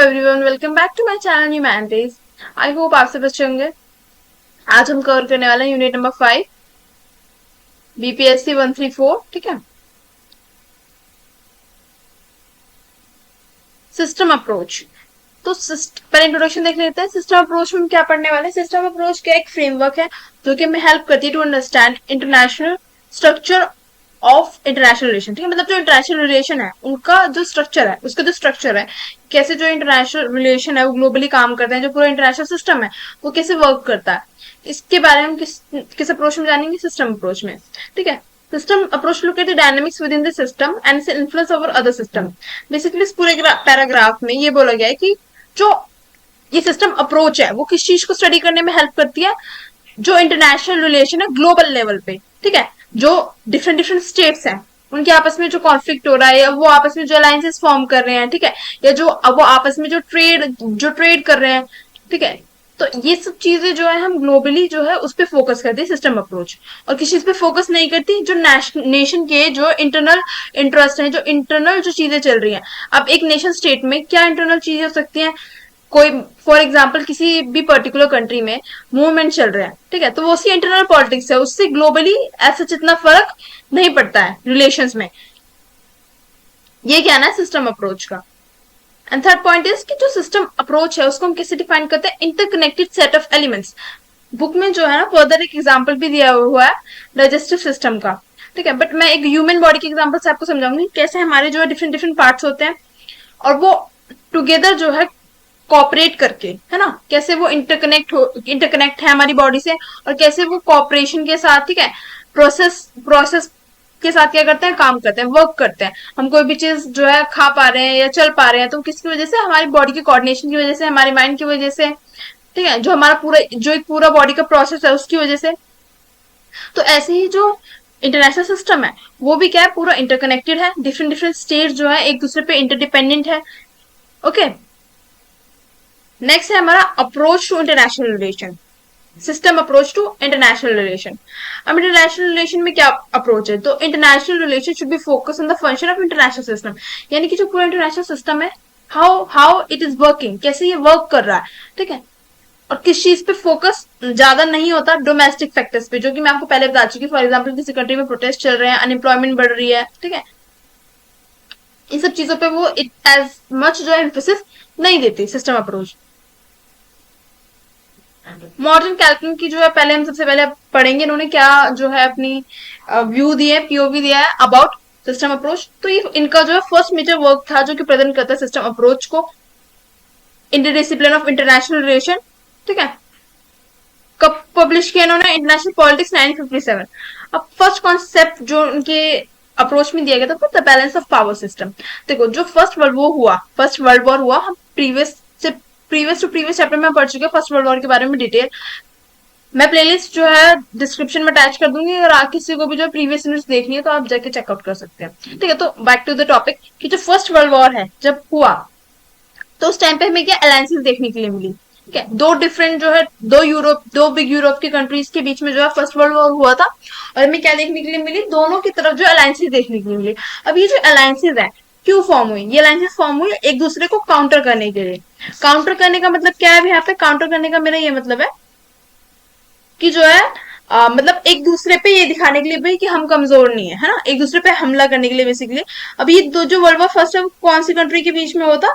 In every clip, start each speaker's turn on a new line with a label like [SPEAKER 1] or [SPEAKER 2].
[SPEAKER 1] Everyone, welcome back to my channel humanities. I hope आप सब अच्छे होंगे। आज हम कवर करने वाले हैं यूनिट नंबर 5 बीपीएससी 134। ठीक है, सिस्टम अप्रोच। तो पहले इंट्रोडक्शन देख लेते हैं। सिस्टम अप्रोच में हम क्या पढ़ने वाले हैं। सिस्टम अप्रोच क्या एक फ्रेमवर्क है जो कि हमें हेल्प करती है to understand international structure of international relation. ठीक है, मतलब जो इंटरनेशनल रिलेशन है उनका जो स्ट्रक्चर है, उसका जो स्ट्रक्चर है, कैसे जो इंटरनेशनल रिलेशन है वो ग्लोबली काम करते हैं, जो पूरा इंटरनेशनल सिस्टम है वो कैसे वर्क करता है, इसके बारे में हम किस अप्रोच में जानेंगे, सिस्टम अप्रोच में। ठीक है, system approach look at the dynamics with in the system and its influence over other system. Basically इस पूरे पैराग्राफ में ये बोला गया है कि जो ये सिस्टम अप्रोच है वो किस चीज को स्टडी करने में हेल्प करती है, जो इंटरनेशनल रिलेशन है ग्लोबल लेवल पे। ठीक है, जो डिफरेंट डिफरेंट स्टेट्स हैं उनके आपस में जो कॉन्फ्लिक्ट हो रहा है, या वो आपस में जो अलायंसेस फॉर्म कर रहे हैं, ठीक है, या जो वो आपस में जो ट्रेड कर रहे हैं। ठीक है, तो ये सब चीजें जो है हम ग्लोबली जो है उस पर फोकस करते हैं सिस्टम अप्रोच, और किसी चीज पे फोकस नहीं करती जो नेशन के जो इंटरनल इंटरेस्ट है, जो इंटरनल जो चीजें चल रही हैं। अब एक नेशन स्टेट में क्या इंटरनल चीजें हो सकती हैं, कोई फॉर एग्जाम्पल किसी भी पर्टिकुलर कंट्री में मूवमेंट चल रहा है, ठीक है, तो वो उसकी इंटरनल पॉलिटिक्स है, उससे ग्लोबली ऐसा इतना फर्क नहीं पड़ता है रिलेशंस में। ये क्या ना सिस्टम अप्रोच का। एंड थर्ड पॉइंट इज कि जो सिस्टम अप्रोच है उसको हम कैसे डिफाइन करते हैं, interconnected set of elements. Book में जो है ना फर्दर एक एग्जाम्पल भी दिया हुआ है डाइजेस्टिव सिस्टम का। ठीक है, बट मैं एक ह्यूमन बॉडी के एग्जाम्पल से आपको समझाऊंगी कैसे हमारे जो है डिफरेंट डिफरेंट पार्ट्स होते हैं और वो टुगेदर जो है कॉपरेट करके, है ना, कैसे वो इंटरकनेक्ट है हमारी बॉडी से, और कैसे वो कॉपरेशन के साथ, ठीक है, प्रोसेस के साथ क्या करते हैं, काम करते हैं, वर्क करते हैं। हम कोई भी चीज जो है खा पा रहे हैं या चल पा रहे हैं तो किसकी वजह से, हमारी बॉडी के कोऑर्डिनेशन की वजह से, हमारी माइंड की वजह से। ठीक है, जो हमारा जो एक पूरा बॉडी का प्रोसेस है उसकी वजह से। तो ऐसे ही जो इंटरनेशनल सिस्टम है वो भी क्या है, पूरा इंटरकनेक्टेड है, डिफरेंट डिफरेंट स्टेट जो है एक दूसरे पे इंटरडिपेंडेंट है। ओके, नेक्स्ट है हमारा approach to international relation, system approach to international relation. अब इंटरनेशनल रिलेशन में क्या अप्रोच है, तो international relation should be focus on the function of international system, यानी कि जो पूरा इंटरनेशनल सिस्टम है how how it is working, कैसे ये वर्क कर रहा है। ठीक है, और किस चीज पे फोकस ज्यादा नहीं होता, डोमेस्टिक फैक्टर्स पे, जो कि मैं आपको पहले बता चुकी। फॉर एग्जाम्पल किसी कंट्री में प्रोटेस्ट चल रहे हैं, अनएम्प्लॉयमेंट बढ़ रही है, ठीक है, इन सब चीजों पे वो एज मच जो है एम्फेसिस नहीं देती सिस्टम अप्रोच। मॉडर्न कैल्कुलम की जो है पहले हम सबसे पहले पढ़ेंगे इन्होंने क्या जो है अपनी व्यू दिए, पीओवी दिया है अबाउट सिस्टम अप्रोच। तो ये इनका जो है फर्स्ट मेजर वर्क था जो कि प्रेजेंट करता है सिस्टम अप्रोच को in the discipline of international relation. ठीक है, कब पब्लिश किया इन्होंने, इंटरनेशनल पॉलिटिक्स 1957। अब फर्स्ट कॉन्सेप्ट जो उनके अप्रोच में दिया गया था the balance of power system. देखो जो फर्स्ट वर्ल्ड वॉर हुआ, हम प्रीवियस टू प्रीवियस चैप्टर में पढ़ चुके हैं फर्स्ट वर्ल्ड वॉर के बारे में डिटेल। मैं प्लेलिस्ट जो है डिस्क्रिप्शन में अटैच कर दूंगी, अगर आप किसी को भी जो प्रीवियस यूनिट्स देखनी है तो आप जाके चेकआउट कर सकते हैं। ठीक है, तो बैक टू द टॉपिक कि जो फर्स्ट वर्ल्ड वॉर है जब हुआ तो उस टाइम पे हमें क्या अलायंसेस देखने के लिए मिली। ठीक है, दो डिफरेंट जो है दो बिग यूरोप की कंट्रीज के बीच में जो है फर्स्ट वर्ल्ड वॉर हुआ था, और हमें क्या देखने के लिए मिली, दोनों की तरफ जो अलायंसेस देखने के लिए मिली। अब ये जो अलायंसेस है क्यों फॉर्म हुई, ये अलायंसेस फॉर्म हुई एक दूसरे को काउंटर करने के लिए। काउंटर करने का मतलब क्या है, यहाँ पे काउंटर करने का मेरा ये मतलब है कि जो है मतलब एक दूसरे पे ये दिखाने के लिए भाई कि हम कमजोर नहीं है ना, एक दूसरे पे हमला करने के लिए बेसिकली। अब ये दो जो वर्ल्ड वॉर फर्स्ट है कौन सी कंट्री के बीच में होता,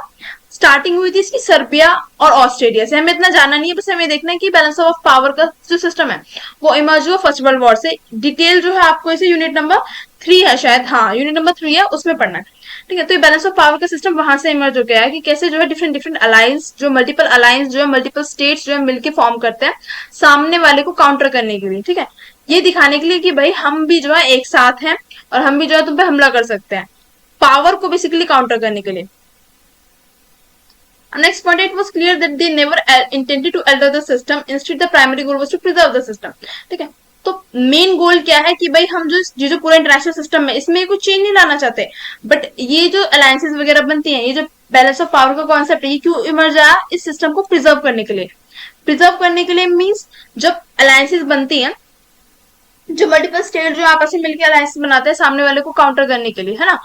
[SPEAKER 1] स्टार्टिंग हुई थी इसकी सर्बिया और ऑस्ट्रेलिया से। हमें इतना जानना नहीं है, बस हमें देखना है कि बैलेंस ऑफ पावर का जो सिस्टम है वो इमर्ज हुआ फर्स्ट वर्ल्ड वॉर से। डिटेल जो है आपको इसे यूनिट नंबर 3 है शायद, हाँ यूनिट नंबर 3 है उसमें पढ़ना है। ठीक है, तो ये बैलेंस ऑफ पावर का सिस्टम वहां से इमर्ज हो गया है कि कैसे जो है डिफरेंट डिफरेंट अलायंस जो है मल्टीपल स्टेट्स जो है मिलकर फॉर्म करते हैं सामने वाले को काउंटर करने के लिए। ठीक है, ये दिखाने के लिए कि भाई हम भी जो है एक साथ हैं और हम भी जो है तुम पे हमला कर सकते हैं, पावर को बेसिकली काउंटर करने के लिए। Next point, it was clear that they never intended to alter the system. Instead, the primary goal was to preserve the system. ठीक है, तो मेन गोल क्या है कि भाई हम जो पूरा इंटरनेशनल सिस्टम है इसमें कुछ चेंज नहीं लाना चाहते, बट ये जो अलायंसेस वगैरह बनती हैं, ये जो बैलेंस ऑफ पावर का कॉन्सेप्ट है, ये क्यों इमर्ज आया, इस सिस्टम को प्रिजर्व करने के लिए। प्रिजर्व करने के लिए मीन्स जब अलायंसेस बनती हैं, जो मल्टीपल स्टेट जो आपस में मिलकर अलायंस बनाते हैं सामने वाले को काउंटर करने के लिए, है ना,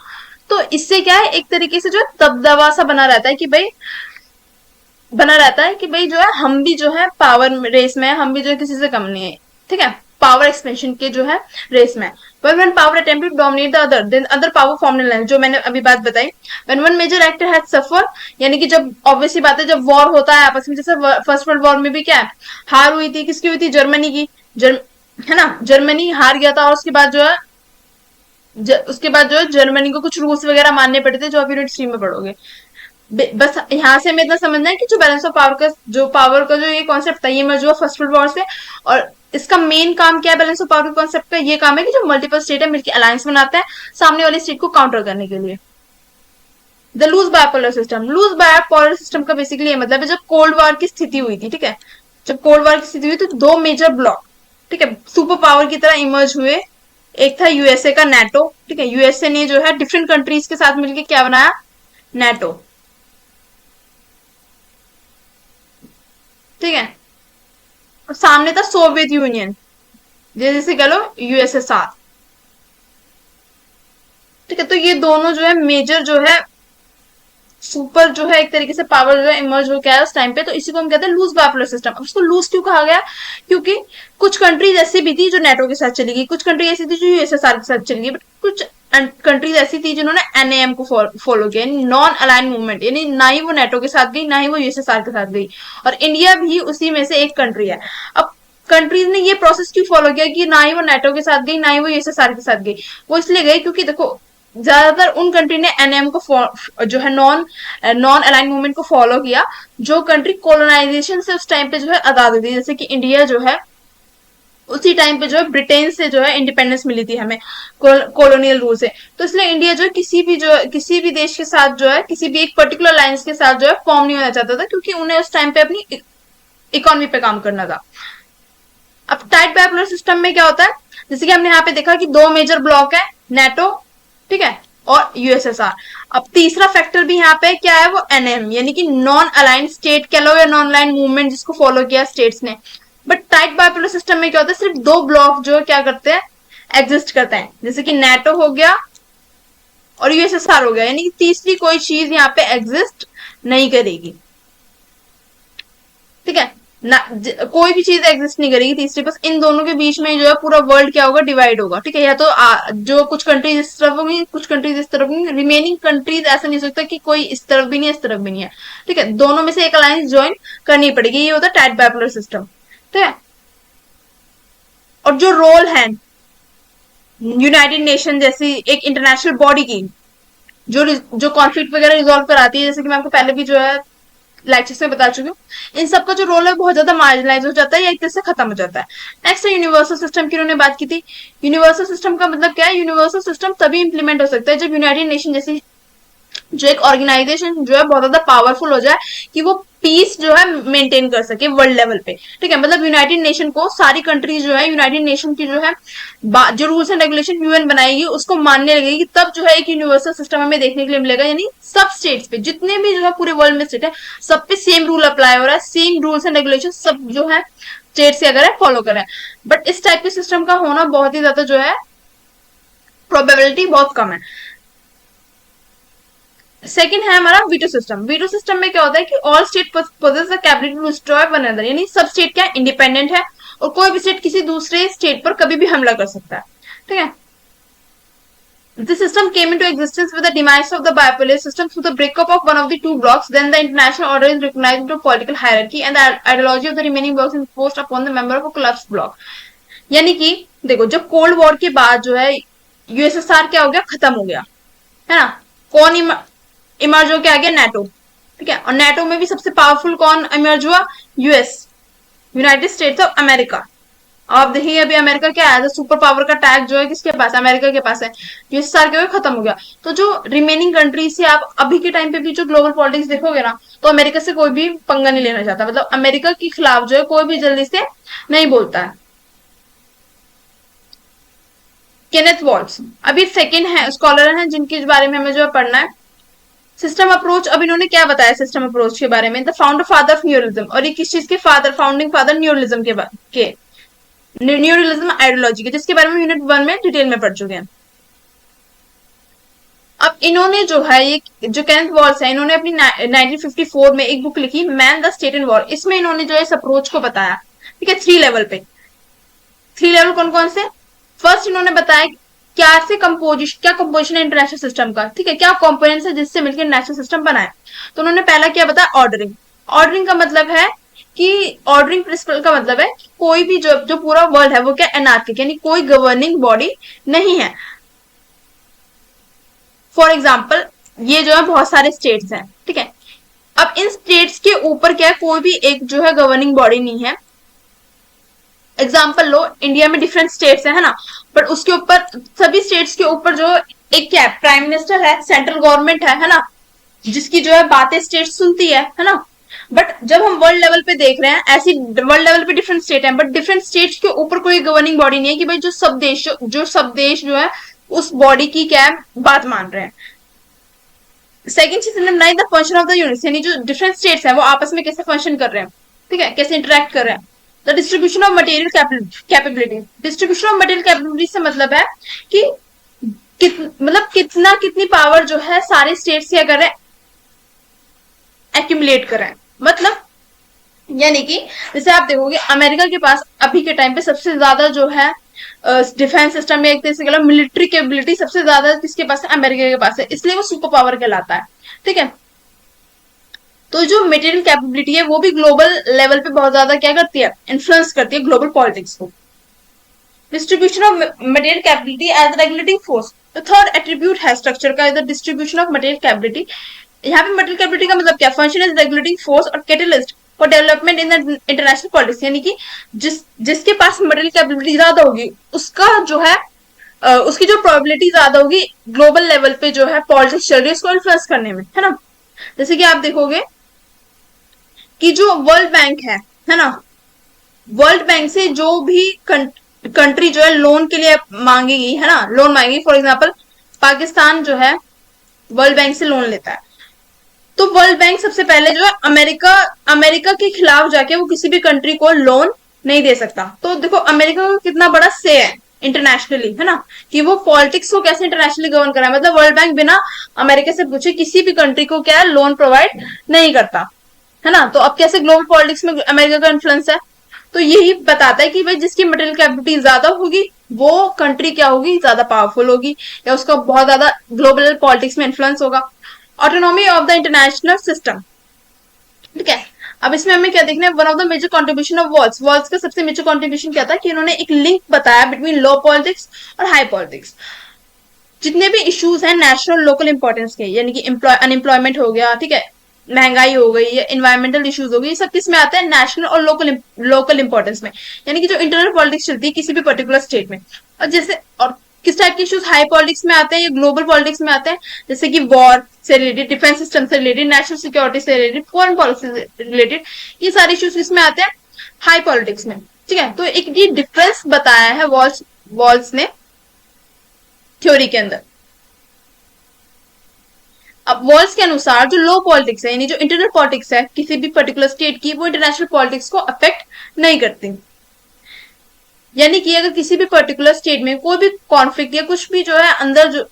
[SPEAKER 1] तो इससे क्या है एक तरीके से जो दबदबा सा बना रहता है कि भाई बना रहता है कि भाई जो है हम भी जो है पावर रेस में है, हम भी जो है किसी से कम नहीं है, ठीक है, पावर एक्सपेंशन के जो है रेस में। But when power attempt to dominate the other, then other power formed an alliance, जो मैंने अभी बात बताई। When one major actor has suffer, यानी कि जब ऑब्वियसली बात है जब वॉर होता है आपस में, जैसे फर्स्ट वर्ल्ड वॉर में भी क्या है, हार हुई थी, किसकी हुई थी, जर्मनी की। है ना, जर्मनी हार गया था और उसके बाद जो है उसके बाद जो है जर्मनी को कुछ रूल्स वगैरह मानने पड़े थे, जो अभी यूनिट स्ट्रीम में पढ़ोगे। बस यहाँ से हमें इतना समझना है कि जो बैलेंस ऑफ पावर का जो ये कॉन्सेप्ट था, ये इमर्ज हुआ फर्स्ट वर्ल्ड वॉर से। और इसका मेन काम क्या है बैलेंस ऑफ पावर के कॉन्सेप्ट का, ये काम है कि जो मल्टीपल स्टेट है मिलकर अलायंस बनाते हैं सामने वाली स्टेट को काउंटर करने के लिए। The loose bipolar system, loose bipolar system का बेसिकली ये मतलब है, जब कोल्ड वॉर की स्थिति हुई थी, ठीक है, जब कोल्ड वॉर की स्थिति हुई तो दो मेजर ब्लॉक, ठीक है, सुपर पावर की तरह इमर्ज हुए। एक था यूएसए का नेटो, ठीक है, यूएसए ने जो है डिफरेंट कंट्रीज के साथ मिलकर क्या बनाया, नेटो, ठीक है। और सामने था सोवियत यूनियन, जैसे कह लो यूएसएसआर, ठीक है। तो ये दोनों जो है मेजर जो है सुपर जो है एक तरीके से पावर जो है इमर्ज हो गया है उस टाइम पे, तो इसी को हम कहते हैं लूज बायपोलर सिस्टम। अब इसको लूज क्यों कहा गया, क्योंकि कुछ कंट्रीज ऐसी भी थी जो नेटो के साथ चली गई, कुछ कंट्री ऐसी थी जो यूएसएसआर के साथ चली गई, बट कुछ कंट्रीज ऐसी थी जिन्होंने एनएएम को फॉलो किया, नॉन अलाइन मूवमेंट, यानी ना ही वो नेटो के साथ गई ना ही वो यूएसएसआर के साथ गई। और इंडिया भी उसी में से एक कंट्री है। अब कंट्रीज ने ये प्रोसेस क्यों फॉलो किया कि ना ही वो नेटो के साथ गई ना ही वो यूएसएसआर के साथ गई, वो इसलिए गई क्योंकि देखो ज्यादातर उन कंट्री ने एनएम को जो है नॉन नॉन अलाइन मूवमेंट को फॉलो किया, जो कंट्री कोलोनाइजेशन से उस टाइम पे जो है आजादी थी, जैसे कि इंडिया जो है उसी टाइम पे जो है ब्रिटेन से जो है इंडिपेंडेंस मिली थी हमें कॉलोनियल रूल से। तो इसलिए इंडिया जो है किसी भी देश के साथ जो है किसी भी एक पर्टिकुलर लाइन्स के साथ जो है फॉर्म नहीं होना चाहता था, क्योंकि उन्हें उस टाइम पे अपनी इकोनॉमी पे काम करना था। अब टाइट बाइपोलर सिस्टम में क्या होता है, जैसे कि हमने यहाँ पे देखा कि दो मेजर ब्लॉक है, नेटो, ठीक है, और यूएसएसआर। अब तीसरा फैक्टर भी यहाँ पे क्या है, वो एनएम, यानी कि नॉन अलाइन स्टेट कह लो या नॉन अलाइन मूवमेंट जिसको फॉलो किया स्टेट्स ने। बट टाइट बाइपोलर सिस्टम में क्या होता है, सिर्फ दो ब्लॉक जो क्या करते हैं, एग्जिस्ट करते हैं, जैसे कि नेटो हो गया और यूएसएसआर हो गया, यानी कि तीसरी कोई चीज यहाँ पे एग्जिस्ट नहीं करेगी, ठीक है ना, कोई भी चीज एग्जिस्ट नहीं करेगी तीसरी, बस इन दोनों के बीच में जो है पूरा वर्ल्ड क्या होगा, डिवाइड होगा, ठीक है। या तो जो कुछ कंट्रीज इस तरफ होंगी कुछ कंट्रीज इस तरफ होंगी, रिमेनिंग कंट्रीज ऐसा नहीं हो सकता कि कोई इस तरफ भी नहीं है इस तरफ भी नहीं है, ठीक है, दोनों में से एक अलायंस ज्वाइन करनी पड़ेगी, ये होता है टाइट बाइपोलर सिस्टम, ठीक है। और जो रोल है यूनाइटेड नेशन जैसी एक इंटरनेशनल बॉडी की, जो कॉन्फ्लिक्ट वगैरह रिजोल्व कराती है, जैसे कि मैं आपको पहले भी जो है लेक्चर्स में बता चुकी हूँ, इन सबका जो रोल है बहुत ज्यादा मार्जिनलाइज हो जाता है या एक तरह से खत्म हो जाता है। नेक्स्ट है यूनिवर्सल सिस्टम की, उन्होंने बात की थी। यूनिवर्सल सिस्टम का मतलब क्या है, यूनिवर्सल सिस्टम तभी इंप्लीमेंट हो सकता है जब यूनाइटेड नेशन जैसी जो एक ऑर्गेनाइजेशन जो है बहुत ज्यादा पावरफुल हो जाए कि वो पीस जो है मेंटेन कर सके वर्ल्ड लेवल पे, ठीक है। मतलब यूनाइटेड नेशन को सारी कंट्रीज जो है यूनाइटेड नेशन की जो है जो रूल्स एंड रेगुलेशन यूएन बनाएगी उसको मानने लगेगी, तब जो है एक यूनिवर्सल सिस्टम हमें देखने के लिए मिलेगा, यानी सब स्टेट्स पे जितने भी जो है पूरे वर्ल्ड में स्टेट है सब पे सेम रूल अप्लाई हो रहा है, सेम रूल्स एंड रेगुलेशन सब जो है स्टेट से अगर है फॉलो करें। बट इस टाइप के सिस्टम का होना बहुत ही ज्यादा जो है प्रोबेबिलिटी बहुत कम है। सेकंड है हमारा वीटो सिस्टम। वीटो सिस्टम में क्या होता है कि all state poses the capability to destroy one another, यानी सब स्टेट क्या इंडिपेंडेंट है और कोई भी स्टेट किसी दूसरे स्टेट पर कभी भी हमला कर सकता है, ठीक है। The system came into existence with the demise of the bipolar system through the breakup of one of the two blocks. Then the international order is recognized into political hierarchy and the ideology of the remaining blocks is imposed upon the member of a collapsed block. यानी कि देखो जब cold war के बाद जो है USSR क्या हो गया, खत्म हो गया, है ना। कौन इमर्ज हो के आ गया, नेटो, ठीक है। और नेटो में भी सबसे पावरफुल कौन इमर्ज हुआ, US, United states of America. अब देखिए अभी अमेरिका क्या है, सुपर पावर का टैग जो है किसके पास है, अमेरिका के पास है, यूएसएसआर के खत्म हो गया। तो जो रिमेनिंग कंट्रीज से आप अभी के टाइम पे भी जो ग्लोबल पॉलिटिक्स देखोगे ना, तो अमेरिका से कोई भी पंगा नहीं लेना चाहता, मतलब अमेरिका के खिलाफ जो है कोई भी जल्दी से नहीं बोलता है। केनेथ वॉल्स अभी सेकंड है स्कॉलर हैं जिनके बारे में हमें जो है पढ़ना है। सिस्टम अप्रोच, अब इन्होंने क्या बताया सिस्टम अप्रोच के बारे में, द फाउंडर फादर ऑफ न्यूरलिज्म, और ये किस चीज के फादर, फाउंडिंग फादर न्यूरलिज्म के न्यूरलिज्म आइडियोलॉजी के, जिसके बारे में यूनिट 1 में डिटेल में पढ़ चुके हैं। अब इन्होंने जो है ये जो केनेथ वॉल्स है, इन्होंने अपनी 1954 में एक बुक लिखी, man the state and war. इसमें इन्होंने जो है इस अप्रोच को बताया, ठीक है, 3 लेवल पे। 3 लेवल कौन कौन से? फर्स्ट इन्होंने बताया क्या से कंपोजिशन, क्या कंपोजिशन है इंटरनेशनल सिस्टम का, ठीक है, क्या कंपोनेंट्स है जिससे मिलकर नेशनल सिस्टम बना है। तो उन्होंने पहला क्या बताया? ऑर्डरिंग। ऑर्डरिंग का मतलब है कि ऑर्डरिंग प्रिंसिपल का मतलब है कोई भी जो जो पूरा वर्ल्ड है वो क्या एनार्किक, यानी कोई गवर्निंग बॉडी नहीं है। फॉर एग्जाम्पल ये जो है बहुत सारे स्टेट्स हैं, ठीक है, अब इन स्टेट्स के ऊपर क्या है, कोई भी एक जो है गवर्निंग बॉडी नहीं है। एग्जाम्पल लो, इंडिया में डिफरेंट स्टेट्स है ना, बट उसके ऊपर सभी स्टेट्स के ऊपर जो एक क्या है, प्राइम मिनिस्टर है, सेंट्रल गवर्नमेंट है ना, जिसकी जो है बातें स्टेट सुनती है ना। बट जब हम वर्ल्ड लेवल पे देख रहे हैं, ऐसी वर्ल्ड लेवल पे डिफरेंट स्टेट है, बट डिफरेंट स्टेट्स के ऊपर कोई गवर्निंग बॉडी नहीं है कि भाई जो सब देश जो है उस बॉडी की क्या है, बात मान रहे हैं। सेकंड चीज number 9, the function of the units, यानी जो डिफरेंट स्टेट्स है वो आपस में कैसे फंक्शन कर रहे हैं, ठीक है, कैसे इंटरेक्ट कर रहे हैं। The distribution of material capability, distribution of material capability से मतलब है कि मतलब कितनी पावर जो है सारे स्टेट्स क्या कर रहे हैं, एक्यूमुलेट कर रहे हैं। मतलब यानी कि जैसे आप देखोगे अमेरिका के पास अभी के टाइम पे सबसे ज्यादा जो है डिफेंस सिस्टम में, एक तरह से कह लो मिलिट्री कैपेबिलिटी सबसे ज्यादा किसके पास है? अमेरिका के पास है, इसलिए वो सुपर पावर कहलाता है, ठीक है। तो जो मटेरियल कैपेबिलिटी है वो भी ग्लोबल लेवल पे बहुत ज्यादा क्या करती है? इन्फ्लुएंस करती है ग्लोबल पॉलिटिक्स को। Distribution of material capability as regulating force, तो थर्ड एट्रीब्यूट है स्ट्रक्चर का, इधर डिस्ट्रीब्यूशन ऑफ मटेरियल कैपेबिलिटी। यहाँ पे मटेरियल कैपेबिलिटी का मतलब क्या? फंक्शन इज रेगुलेटिंग फोर्स और catalyst for development in the international politics, यानी कि जिसके पास मटेरियल कैपेबिलिटी ज्यादा होगी उसका जो है उसकी जो प्रोबेबिलिटी ज्यादा होगी ग्लोबल लेवल पे जो है पॉलिटिक्स चल रही है उसको इन्फ्लुएंस करने में, है ना। जैसे कि आप देखोगे कि जो वर्ल्ड बैंक है ना, वर्ल्ड बैंक से जो भी कंट्री जो है लोन के लिए मांगेगी, है ना, लोन मांगेगी, फॉर एग्जाम्पल पाकिस्तान जो है वर्ल्ड बैंक से लोन लेता है, तो वर्ल्ड बैंक सबसे पहले जो है अमेरिका अमेरिका के खिलाफ जाके वो किसी भी कंट्री को लोन नहीं दे सकता। तो देखो अमेरिका का कितना बड़ा से है इंटरनेशनली, है ना, कि वो पॉलिटिक्स को कैसे इंटरनेशनली गवर्न करा है। मतलब वर्ल्ड बैंक बिना अमेरिका से पूछे किसी भी कंट्री को क्या है, लोन प्रोवाइड नहीं करता, है ना। तो अब कैसे ग्लोबल पॉलिटिक्स में अमेरिका का इन्फ्लुएंस है? तो यही बताता है कि भाई जिसकी मटेरियल कैपेबिलिटी ज्यादा होगी वो कंट्री क्या होगी, ज्यादा पावरफुल होगी, या उसका बहुत ज्यादा ग्लोबल पॉलिटिक्स में इन्फ्लुएंस होगा। Autonomy of the international system, ठीक है। अब इसमें हमें क्या देखना है? One of the major contribution of Waltz, Waltz का सबसे मेजर कंट्रीब्यूशन क्या था कि इन्होंने एक लिंक बताया बिटवीन लो पॉलिटिक्स और हाई पॉलिटिक्स। जितने भी इश्यूज हैं नेशनल लोकल इंपॉर्टेंस के, यानी कि अनएम्प्लॉयमेंट हो गया, ठीक है, महंगाई हो गई, या इन्वायरमेंटल इश्यूज हो गई, ये सब किस में आते हैं? नेशनल और लोकल इंपॉर्टेंस में, यानी कि जो इंटरनल पॉलिटिक्स चलती है किसी भी पर्टिकुलर स्टेट में। और जैसे और किस टाइप के इश्यूज हाई पॉलिटिक्स में आते हैं या ग्लोबल पॉलिटिक्स में आते हैं? जैसे कि वॉर से रिलेटेड, डिफेंस सिस्टम से रिलेटेड, नेशनल सिक्योरिटी से रिलेटेड, फॉरेन पॉलिसी से रिलेटेड, ये सारे इश्यूज किसमें आते हैं? हाई पॉलिटिक्स में, ठीक है। तो एक ये डिफरेंस बताया है वॉल्स ने थ्योरी के अंदर। अब वॉल्स के अनुसार जो लो पॉलिटिक्स है, यानी जो इंटरनल पॉलिटिक्स है किसी भी पर्टिकुलर स्टेट की, वो इंटरनेशनल पॉलिटिक्स को अफेक्ट नहीं करती। यानी कि अगर किसी भी पर्टिकुलर स्टेट में कोई भी कॉन्फ्लिक्ट या कुछ भी जो है अंदर जो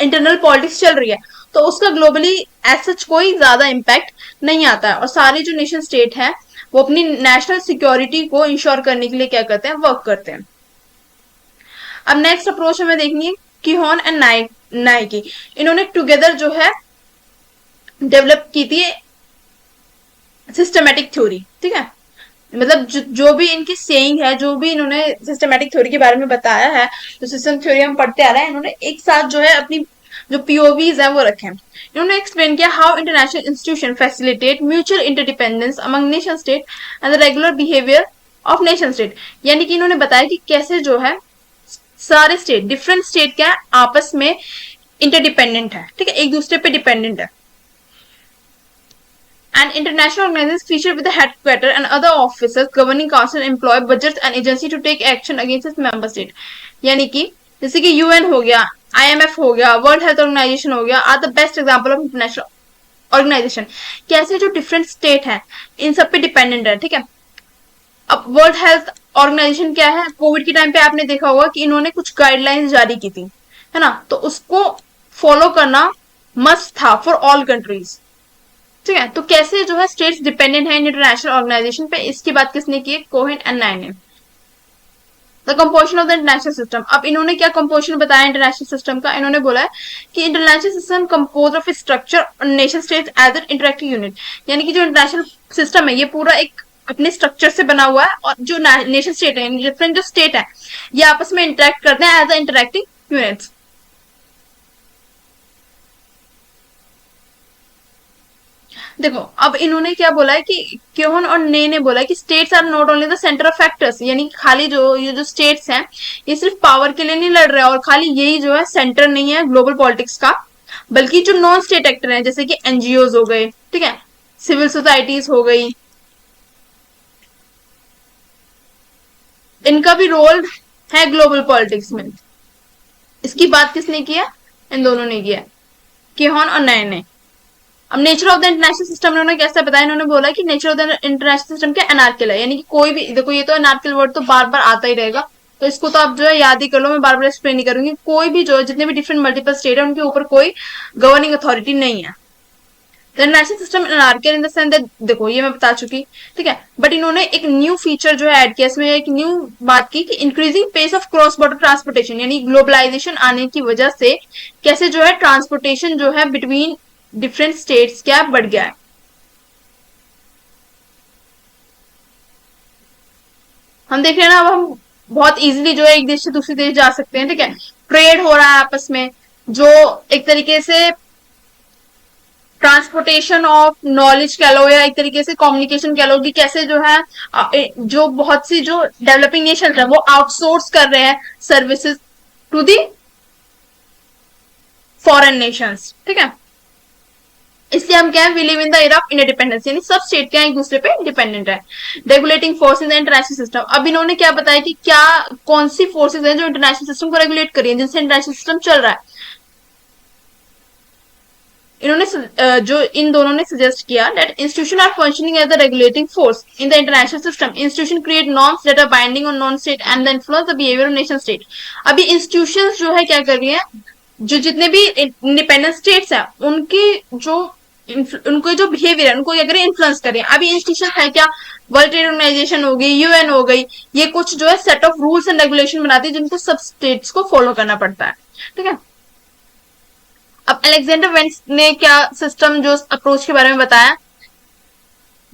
[SPEAKER 1] इंटरनल पॉलिटिक्स चल रही है, तो उसका ग्लोबली एज सच कोई ज्यादा इम्पैक्ट नहीं आता है, और सारे जो नेशन स्टेट है वो अपनी नेशनल सिक्योरिटी को इंश्योर करने के लिए क्या करते हैं? वर्क करते हैं। अब नेक्स्ट अप्रोच हमें देखनी है किहोन एंड नाइकी, इन्होंने टुगेदर जो है डेवलप की थी सिस्टमेटिक थ्योरी, ठीक है। मतलब जो भी इनकी सेइंग है, जो भी इन्होंने सिस्टमेटिक थ्योरी के बारे में बताया है, जो सिस्टम थ्योरी हम पढ़ते आ रहे हैं, इन्होंने एक साथ जो है अपनी जो पीओवीज है वो रखे। इन्होंने एक्सप्लेन किया how international institution facilitate mutual interdependence among nation state and the regular behaviour of nation state, यानी कि इन्होंने बताया कि कैसे जो है सारे स्टेट, डिफरेंट स्टेट क्या है, आपस में इंटरडिपेंडेंट है, ठीक है, एक दूसरे पे डिपेंडेंट है। An international organization featured with the headquarters and other officers, governing council employ budgets and agency to take action against its member state, यानी कि जैसे कि यूएन हो गया, आईएमएफ हो गया, वर्ल्ड हेल्थ ऑर्गेनाइजेशन हो गया, are the best example of international organisation. कैसे जो डिफरेंट स्टेट है इन सब पे डिपेंडेंट है, ठीक है। अब वर्ल्ड हेल्थ ऑर्गेनाइजेशन क्या है? कोविड के टाइम पे आपने देखा होगा कि इन्होंने कुछ गाइडलाइंस जारी की थी, है ना, तो उसको फॉलो करना मस्ट था फॉर ऑल कंट्रीज। ठीक है, तो कैसे जो है स्टेट्स डिपेंडेंट है इंटरनेशनल ऑर्गेनाइजेशन पे, इसकी बात किसने की है? कोहेन एंड नाइन ने। The composition of the international system, अब इन्होंने क्या कंपोजिशन बताया इंटरनेशनल सिस्टम का? इन्होंने बोला है कि international system compose of structure nation state as an interactive unit, यानी कि जो इंटरनेशनल सिस्टम है ये पूरा एक अपने स्ट्रक्चर से बना हुआ है, और जो नेशन स्टेट है, डिफरेंट जो स्टेट है, ये आपस में इंटरेक्ट करते हैं एज अ इंटरेक्टिव यूनिट्स। देखो अब इन्होंने क्या बोला है कि क्योहन और ने बोला है कि states are not only the centre of factors, यानी खाली जो ये जो स्टेट्स हैं ये सिर्फ पावर के लिए नहीं लड़ रहे हैं, और खाली यही जो है सेंटर नहीं है ग्लोबल पॉलिटिक्स का, बल्कि जो नॉन स्टेट एक्टर हैं जैसे कि एनजीओ हो गए, ठीक है, सिविल सोसाइटीज हो गई, इनका भी रोल है ग्लोबल पॉलिटिक्स में। इसकी बात किसने किया? इन दोनों ने किया, क्योहन और नए ने। अब nature of the international system इन्होंने कैसे बताया? इन्होंने बोला कि nature of the international system क्या अनार्किल है, यानी कि कोई भी, देखो ये तो अनार्किल वर्ड तो बार बार आता ही रहेगा, तो इसको तो आप जो है याद ही कर लो, मैं बार बार एक्सप्लेन नहीं करूंगी। कोई भी जो जितने भी डिफरेंट मल्टीपल स्टेट है उनके ऊपर कोई गवर्निंग अथॉरिटी नहीं है। The international system anarchical in the sense that, देखो ये मैं बता चुकी, ठीक है, बट इन्होंने एक न्यू फीचर जो है ऐड किया, इसमें एक न्यू बात की कि increasing pace of cross border transportation, यानी ग्लोबलाइजेशन आने की वजह से कैसे जो है ट्रांसपोर्टेशन जो है बिटवीन डिफरेंट स्टेट्स क्या बढ़ गया है। हम देख रहे हैं ना, अब हम बहुत इजीली जो है एक देश से दूसरे देश जा सकते हैं, ठीक है, ट्रेड हो रहा है आपस में, जो एक तरीके से ट्रांसपोर्टेशन ऑफ नॉलेज कह लो या एक तरीके से कम्युनिकेशन कह लो, कि कैसे जो है जो बहुत सी जो डेवलपिंग नेशन है वो आउटसोर्स कर रहे हैं services to the foreign nations, ठीक है। इसलिए हम क्या है, we live in the era of independence, यानी सब स्टेट क्या एक दूसरे पे डिपेंडेंट है। Regulating force in the international system, अब इन्होंने क्या बताया कि क्या कौन सी फोर्सेज हैं जो इंटरनेशनल सिस्टम को रेगुलेट करी है, जिनसे इंटरनेशनल सिस्टम चल रहा है। इन्होंने जो इन दोनों ने सजेस्ट किया that institution are functioning as the regulating force in the international system, institution create norms that are binding on non state and the influence the behaviour of nation state. अभी institutions जो है क्या कर रही है, जो जितने भी इंडिपेंडेंट स्टेट्स हैं उनकी जो उनको जो बिहेवियर है उनको अगर इन्फ्लुएंस करें। अभी इंस्टीट्यूशन है क्या, वर्ल्ड ट्रेड ऑर्गेनाइजेशन हो गई, यूएन हो गई, ये कुछ जो है set of rules and regulation बनाती है जिनको सब स्टेट्स को फॉलो करना पड़ता है, ठीक है। अब अलेक्जेंडर वेंस ने क्या सिस्टम जो अप्रोच के बारे में बताया,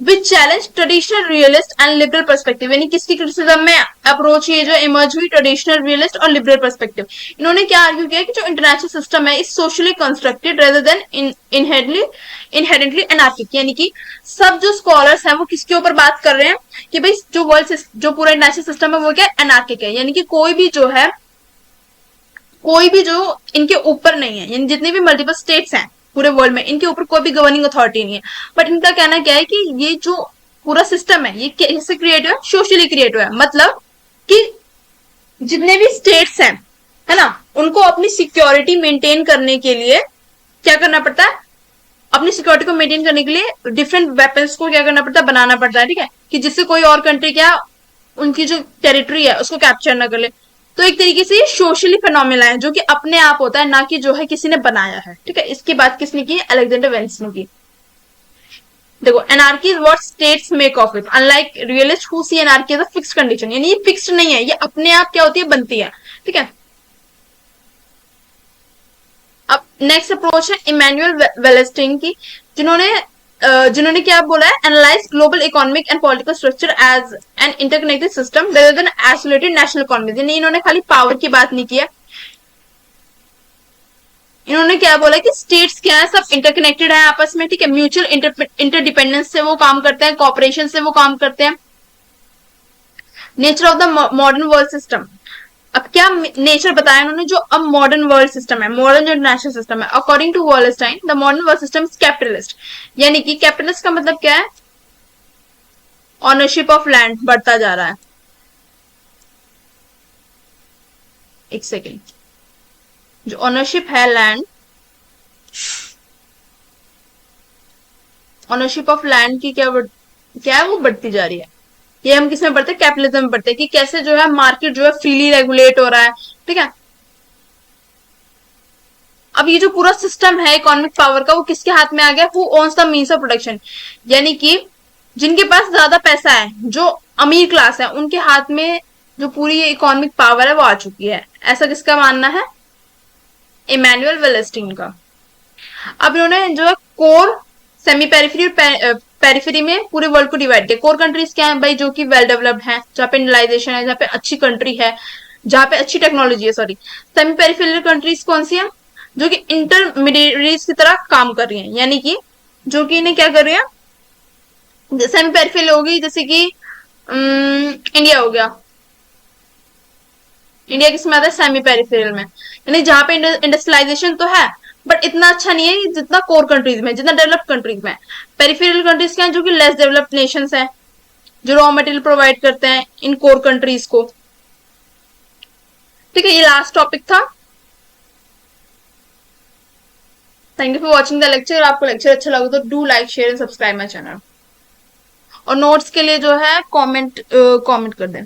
[SPEAKER 1] which challenge traditional realist and liberal perspective, यानी किसकी क्रिटिसिज्म में अप्रोच ये जो इमर्ज हुई, ट्रेडिशनल रियलिस्ट और लिबरल पर्सपेक्टिव। इन्होंने क्या आर्ग्यू किया कि जो इंटरनेशनल सिस्टम है इस socially constructed rather than inherently anarchic, यानी कि सब जो स्कॉलर्स हैं वो किसके ऊपर बात कर रहे हैं कि भाई जो वर्ल्ड जो पूरा इंटरनेशनल सिस्टम है वो क्या एनार्किक है, यानी कि कोई भी जो है कोई भी जो इनके ऊपर नहीं है, यानी जितने भी मल्टीपल स्टेट्स हैं पूरे वर्ल्ड में इनके ऊपर कोई भी गवर्निंग अथॉरिटी नहीं है। बट इनका कहना क्या है कि ये जो पूरा सिस्टम है ये कैसे क्रिएट हुआ, सोशली क्रिएट हुआ है, मतलब कि जितने भी स्टेट्स हैं, है ना, उनको अपनी सिक्योरिटी मेंटेन करने के लिए क्या करना पड़ता है, अपनी सिक्योरिटी को मेंटेन करने के लिए डिफरेंट वेपन्स को क्या करना पड़ता है, बनाना पड़ता है, ठीक है, कि जिससे कोई और कंट्री क्या उनकी जो टेरिटरी है उसको कैप्चर ना कर ले। तो एक तरीके से ये सोशली फिनोमिना है जो कि अपने आप होता है, ना कि जो है किसी ने बनाया है, ठीक है। इसकी बात किसने की? अलेक्जेंडर वेंस ने की। देखो anarchy is what states make of it, unlike realist who see anarchy as a fixed condition, यानी ये फिक्स्ड नहीं है, ये अपने आप क्या होती है, बनती है, ठीक है। अब नेक्स्ट अप्रोच है इमैनुअल वेलेस्टिन की, जिन्होंने जिन्होंने क्या बोला है, analyse global economic and political structure as an interconnected system rather than isolated national economy, यानी इन्होंने खाली पावर की बात नहीं किया, इन्होंने क्या बोला कि स्टेट्स क्या है, सब इंटरकनेक्टेड है आपस में, ठीक है, म्यूचुअल इंटरडिपेंडेंस से वो काम करते हैं, कॉपरेशन से वो काम करते हैं। Nature of the modern world system, अब क्या नेचर बताया उन्होंने, जो अब मॉडर्न वर्ल्ड सिस्टम है, मॉडर्न जो इंटरनेशनल सिस्टम है, according to Wallerstein the modern world system is capitalist, यानी कि कैपिटलिस्ट का मतलब क्या है, ऑनरशिप ऑफ लैंड बढ़ता जा रहा है। एक सेकेंड, जो ऑनरशिप है लैंड, ऑनरशिप ऑफ लैंड की क्या है, वो बढ़ती जा रही है। ये हम किसमें बढ़ते हैं, कैपिटलिज्म में बढ़ते हैं, कि कैसे जो है मार्केट जो है फ्रीली रेगुलेट हो रहा है, ठीक है। अब ये जो पूरा सिस्टम है इकोनॉमिक पावर का, वो किसके हाथ में आ गया? Who owns the means of production, यानी कि जिनके पास ज्यादा पैसा है, जो अमीर क्लास है, उनके हाथ में जो पूरी ये इकोनॉमिक पावर है वो आ चुकी है। ऐसा किसका मानना है? इमैनुअल वेलेस्टिन का। अब इन्होंने जो है कोर, सेमी पेरिफेरी और पेरिफेरी में पूरे वर्ल्ड को डिवाइड किया। कोर कंट्रीज क्या है भाई? जो कि वेल डेवलप्ड है, जहाँ पे इंडलाइजेशन है, जहाँ पे अच्छी कंट्री है, जहाँ पे अच्छी टेक्नोलॉजी है, सॉरी। सेमी पेरिफेरल कंट्रीज कौन सी है? जो कि इंटरमीडिएट की तरह काम कर रही है, यानी कि जो कि इन्हें क्या कर रही है? सेमी पेरिफेरल होगी, जैसे कि इंडिया हो गया। इंडिया किसमें आता है? सेमी पेरिफेरल में, यानी जहां पे इंडस्ट्रियलाइजेशन तो है, बट इतना अच्छा नहीं है जितना कोर कंट्रीज में, जितना डेवलप्ड कंट्रीज में। पेरिफेरल कंट्रीज क्या है? जो कि लेस डेवलप्ड नेशंस है, जो रॉ मटेरियल प्रोवाइड करते हैं इन कोर कंट्रीज को। ठीक है, ये लास्ट टॉपिक था। Thank you for watching the lecture. आपको लेक्चर अच्छा लगा तो do like, share and subscribe my channel. और नोट्स के लिए जो है कमेंट कर दें।